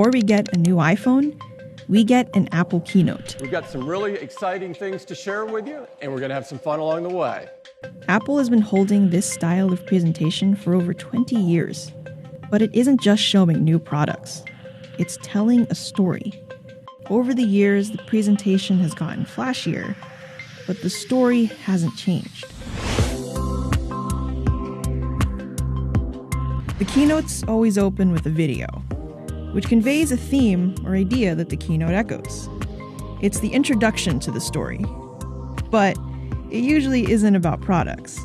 before we get a new iPhone, we get an Apple keynote. We've got some really exciting things to share with you, and we're going to have some fun along the way. Apple has been holding this style of presentation for over 20 years. But it isn't just showing new products. It's telling a story. Over the years, the presentation has gotten flashier, but the story hasn't changed. The keynotes always open with a video, which conveys a theme or idea that the keynote echoes. It's the introduction to the story. But it usually isn't about products.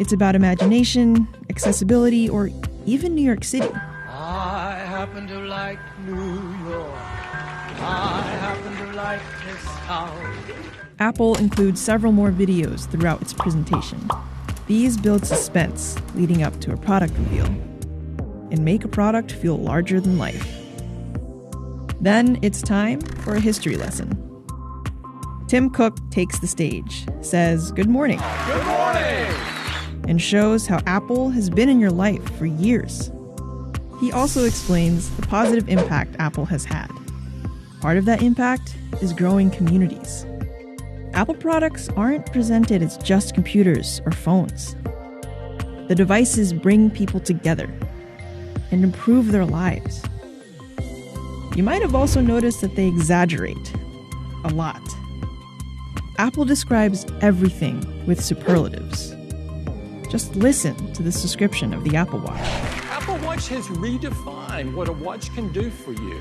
It's about imagination, accessibility, or even New York City. I happen to like New York. I happen to like this town. Apple includes several more videos throughout its presentation. These build suspense leading up to a product reveal and make a product feel larger than life. Then it's time for a history lesson. Tim Cook takes the stage, says, "Good morning." Good morning! And shows how Apple has been in your life for years. He also explains the positive impact Apple has had. Part of that impact is growing communities. Apple products aren't presented as just computers or phones. The devices bring people together and improve their lives. You might have also noticed that they exaggerate a lot. Apple describes everything with superlatives. Just listen to this description of the Apple Watch. Apple Watch has redefined what a watch can do for you.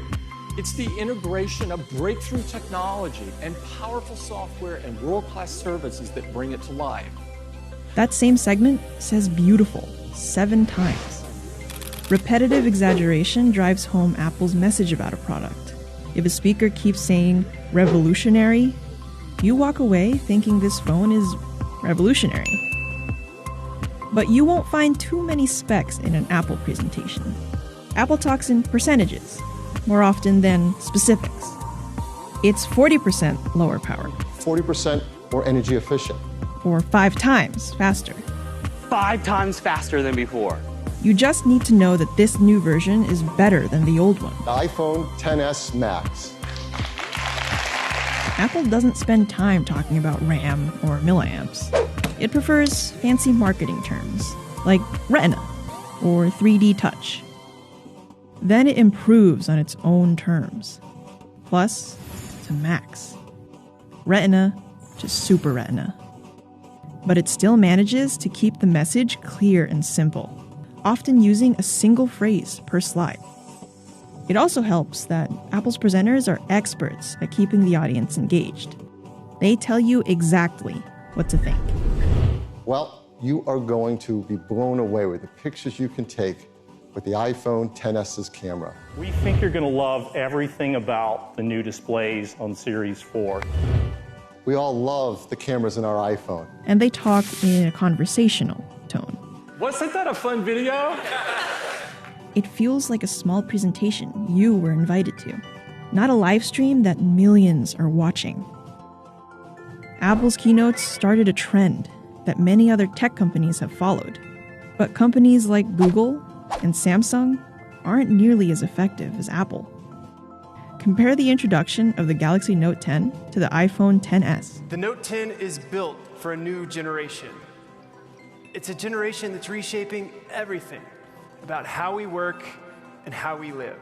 It's the integration of breakthrough technology and powerful software and world-class services that bring it to life. That same segment says beautiful 7 times. Repetitive exaggeration drives home Apple's message about a product. If a speaker keeps saying revolutionary, you walk away thinking this phone is revolutionary. But you won't find too many specs in an Apple presentation. Apple talks in percentages, more often than specifics. It's 40% lower power. 40% more energy efficient. Or 5 times faster. 5 times faster than before. You just need to know that this new version is better than the old one. The iPhone XS Max. Apple doesn't spend time talking about RAM or milliamps. It prefers fancy marketing terms, like Retina or 3D Touch. Then it improves on its own terms. Plus to Max. Retina to Super Retina. But it still manages to keep the message clear and simple, often using a single phrase per slide. It also helps that Apple's presenters are experts at keeping the audience engaged. They tell you exactly what to think. Well, you are going to be blown away with the pictures you can take with the iPhone XS's camera. We think you're going to love everything about the new displays on Series 4. We all love the cameras in our iPhone. And they talk in a conversational tone. Wasn't that a fun video? It feels like a small presentation you were invited to, not a live stream that millions are watching. Apple's keynotes started a trend that many other tech companies have followed. But companies like Google and Samsung aren't nearly as effective as Apple. Compare the introduction of the Galaxy Note 10 to the iPhone XS. The Note 10 is built for a new generation. It's a generation that's reshaping everything about how we work and how we live.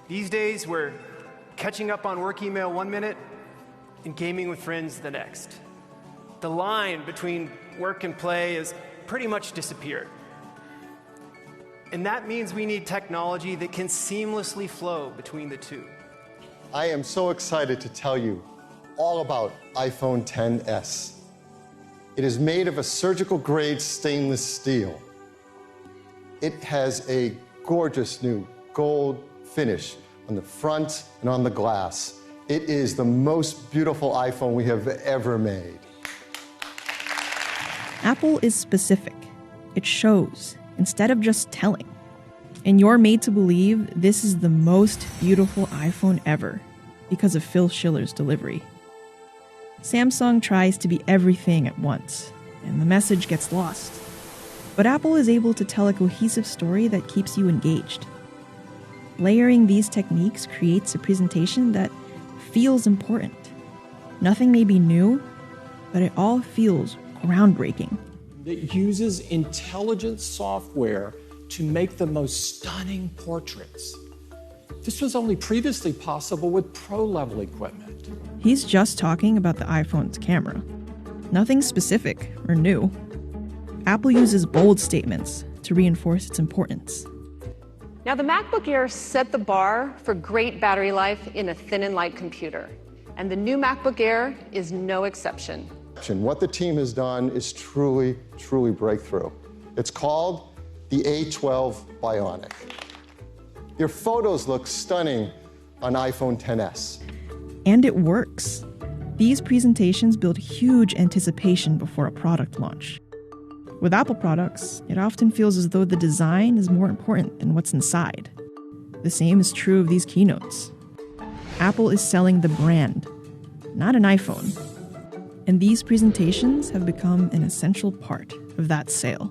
These days, we're catching up on work email 1 minute and gaming with friends the next. The line between work and play has pretty much disappeared. And that means we need technology that can seamlessly flow between the two. I am so excited to tell you all about iPhone XS. It is made of a surgical-grade stainless steel. It has a gorgeous new gold finish on the front and on the glass. It is the most beautiful iPhone we have ever made. Apple is specific. It shows instead of just telling. And you're made to believe this is the most beautiful iPhone ever because of Phil Schiller's delivery. Samsung tries to be everything at once, and the message gets lost. But Apple is able to tell a cohesive story that keeps you engaged. Layering these techniques creates a presentation that feels important. Nothing may be new, but it all feels groundbreaking. It uses intelligent software to make the most stunning portraits. This was only previously possible with pro-level equipment. He's just talking about the iPhone's camera. Nothing specific or new. Apple uses bold statements to reinforce its importance. Now, the MacBook Air set the bar for great battery life in a thin and light computer, and the new MacBook Air is no exception. What the team has done is truly, truly breakthrough. It's called the A12 Bionic. Your photos look stunning on iPhone XS. And it works. These presentations build huge anticipation before a product launch. With Apple products, it often feels as though the design is more important than what's inside. The same is true of these keynotes. Apple is selling the brand, not an iPhone. And these presentations have become an essential part of that sale.